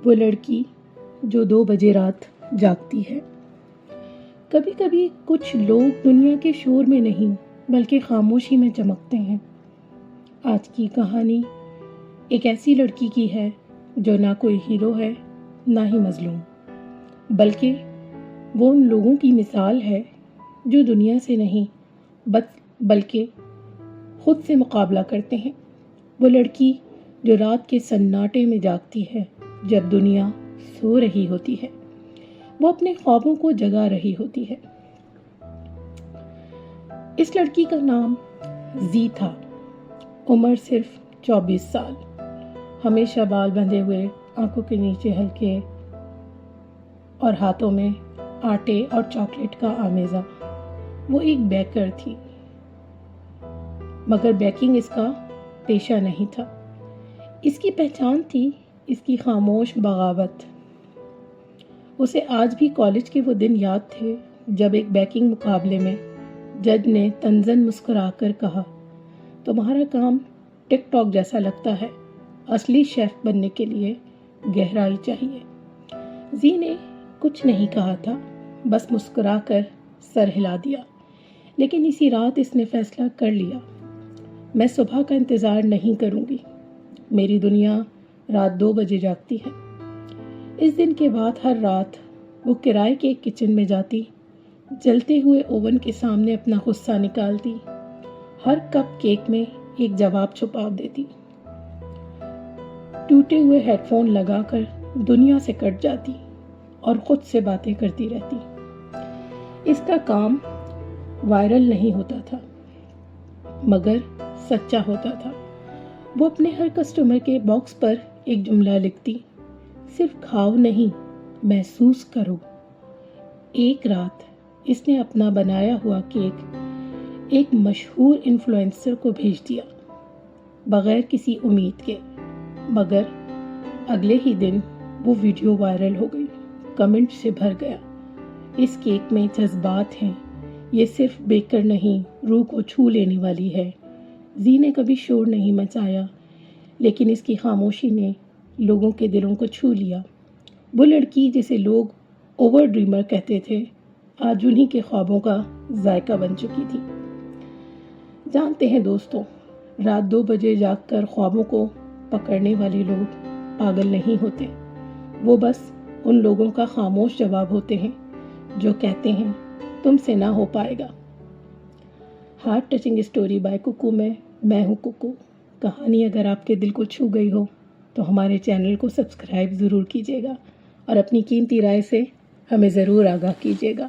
وہ لڑکی جو 2 بجے رات جاگتی ہے۔ کبھی کبھی کچھ لوگ دنیا کے شور میں نہیں بلکہ خاموشی میں چمکتے ہیں۔ آج کی کہانی ایک ایسی لڑکی کی ہے جو نہ کوئی ہیرو ہے نہ ہی مظلوم، بلکہ وہ ان لوگوں کی مثال ہے جو دنیا سے نہیں بلکہ خود سے مقابلہ کرتے ہیں۔ وہ لڑکی جو رات کے سناٹے میں جاگتی ہے جب دنیا سو رہی ہوتی ہے، وہ اپنے خوابوں کو جگا رہی ہوتی ہے۔ اس لڑکی کا نام زی تھا، عمر صرف 24 سال، ہمیشہ بال بندھے ہوئے، آنکھوں کے نیچے ہلکے اور ہاتھوں میں آٹے اور چاکلیٹ کا آمیزہ۔ وہ ایک بیکر تھی، مگر بیکنگ اس کا پیشہ نہیں تھا۔ اس کی پہچان تھی اس کی خاموش بغاوت۔ اسے آج بھی کالج کے وہ دن یاد تھے جب ایک بیکنگ مقابلے میں جج نے تنزن مسکرا کر کہا، تمہارا کام ٹک ٹاک جیسا لگتا ہے، اصلی شیف بننے کے لیے گہرائی چاہیے۔ زی نے کچھ نہیں کہا تھا، بس مسکرا کر سر ہلا دیا۔ لیکن اسی رات اس نے فیصلہ کر لیا، میں صبح کا انتظار نہیں کروں گی، میری دنیا رات 2 بجے جاگتی ہے۔ اس دن کے بعد ہر رات وہ کرائے کے کچن میں جاتی، جلتے ہوئے اوون کے سامنے اپنا غصہ نکالتی، ہر کپ کیک میں ایک جواب چھپا دیتی، ٹوٹے ہوئے ہیڈ فون لگا کر دنیا سے کٹ جاتی اور خود سے باتیں کرتی رہتی۔ اس کا کام وائرل نہیں ہوتا تھا، مگر سچا ہوتا تھا۔ وہ اپنے ہر کسٹمر کے باکس پر ایک جملہ لکھتی، صرف کھاؤ نہیں، محسوس کرو۔ ایک رات اس نے اپنا بنایا ہوا کیک ایک مشہور انفلوئنسر کو بھیج دیا، بغیر کسی امید کے، مگر اگلے ہی دن وہ ویڈیو وائرل ہو گئی، کمنٹ سے بھر گیا، اس کیک میں جذبات ہیں، یہ صرف بیکر نہیں، روح کو چھو لینے والی ہے۔ زی نے کبھی شور نہیں مچایا، لیکن اس کی خاموشی نے لوگوں کے دلوں کو چھو لیا۔ وہ لڑکی جسے لوگ اوور ڈریمر کہتے تھے، آج انہی کے خوابوں کا ذائقہ بن چکی تھی۔ جانتے ہیں دوستوں، رات 2 بجے جاگ کر خوابوں کو پکڑنے والے لوگ پاگل نہیں ہوتے، وہ بس ان لوگوں کا خاموش جواب ہوتے ہیں جو کہتے ہیں تم سے نہ ہو پائے گا۔ Heart touching story by Koko میں ہوں کوکو۔ کہانی اگر آپ کے دل کو چھو گئی ہو تو ہمارے چینل کو سبسکرائب ضرور کیجیے گا اور اپنی قیمتی رائے سے ہمیں ضرور آگاہ کیجیے گا۔